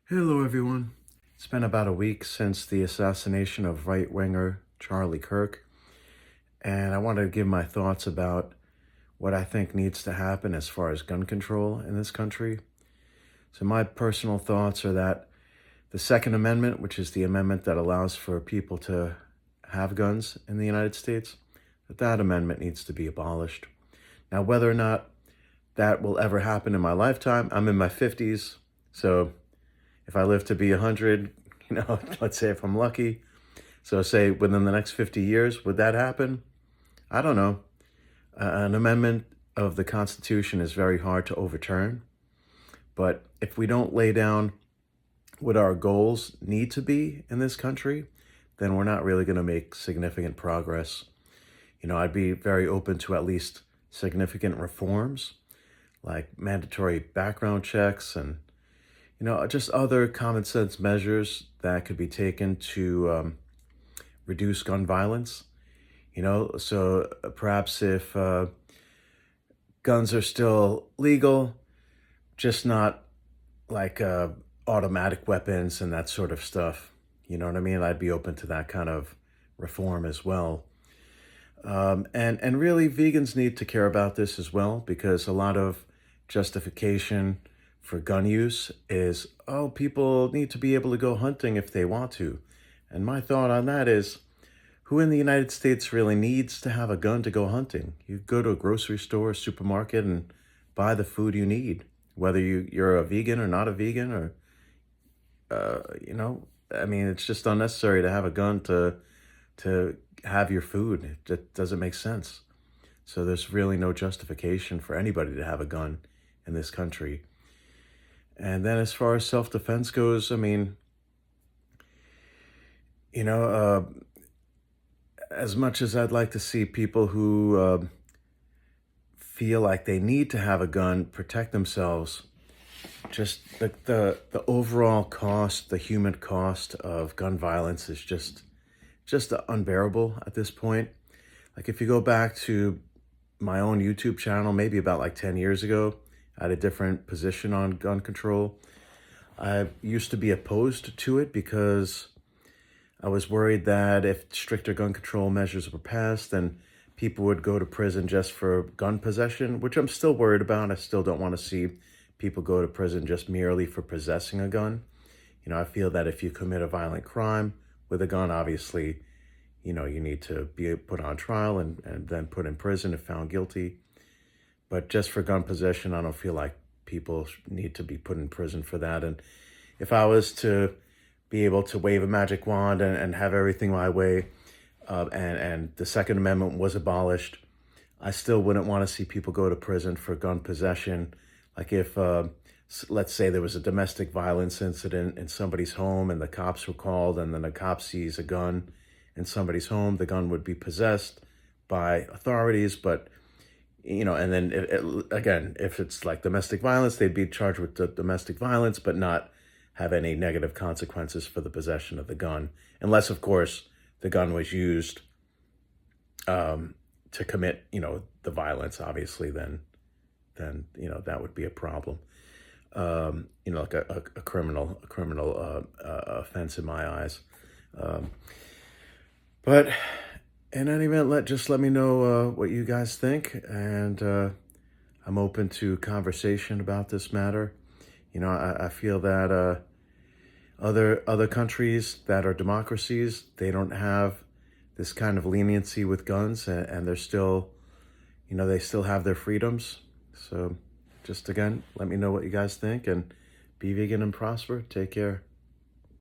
Hello, everyone. It's been about a week since the assassination of right winger Charlie Kirk, and I wanted to give my thoughts about what I think needs to happen as far as gun control in this country. So, my personal thoughts are that the Second Amendment, which is the amendment that allows for people to have guns in the United States, that amendment needs to be abolished. Now, whether or not that will ever happen in my lifetime, I'm in my 50s, so if I live to be 100, let's say if I'm lucky, so say within the next 50 years, would that happen? I don't know. An amendment of the Constitution is very hard to overturn, but if we don't lay down what our goals need to be in this country, then we're not really going to make significant progress. I'd be very open to at least significant reforms like mandatory background checks and just other common sense measures that could be taken to reduce gun violence. So perhaps if guns are still legal, just not like automatic weapons and that sort of stuff. You know what I mean? I'd be open to that kind of reform as well. And really, vegans need to care about this as well because a lot of justification for gun use is, oh, people need to be able to go hunting if they want to. And my thought on that is, who in the United States really needs to have a gun to go hunting? You go to a grocery store, supermarket, and buy the food you need, whether you're a vegan or not a vegan, or, I mean, it's just unnecessary to have a gun to have your food. It just doesn't make sense. So there's really no justification for anybody to have a gun in this country. And then as far as self-defense goes, I mean, you know, as much as I'd like to see people who feel like they need to have a gun protect themselves, just the overall cost, the human cost of gun violence is just unbearable at this point. Like if you go back to my own YouTube channel, maybe about like 10 years ago, I had a different position on gun control. I used to be opposed to it because I was worried that if stricter gun control measures were passed, then people would go to prison just for gun possession, which I'm still worried about. I still don't want to see people go to prison just merely for possessing a gun. I feel that if you commit a violent crime with a gun, obviously, you need to be put on trial and then put in prison if found guilty. But just for gun possession, I don't feel like people need to be put in prison for that. And if I was to be able to wave a magic wand and have everything my way, and the Second Amendment was abolished, I still wouldn't want to see people go to prison for gun possession. Like if, let's say there was a domestic violence incident in somebody's home and the cops were called and then the cop sees a gun in somebody's home, the gun would be possessed by authorities, but and then again, if it's like domestic violence, they'd be charged with the domestic violence, but not have any negative consequences for the possession of the gun, unless, of course, the gun was used to commit, the violence. Obviously, then that would be a problem. Like a criminal offense in my eyes. But in any event, let me know what you guys think, and I'm open to conversation about this matter. I feel that other countries that are democracies, they don't have this kind of leniency with guns, and they're still, they still have their freedoms. So, just again, let me know what you guys think, and be vegan and prosper. Take care.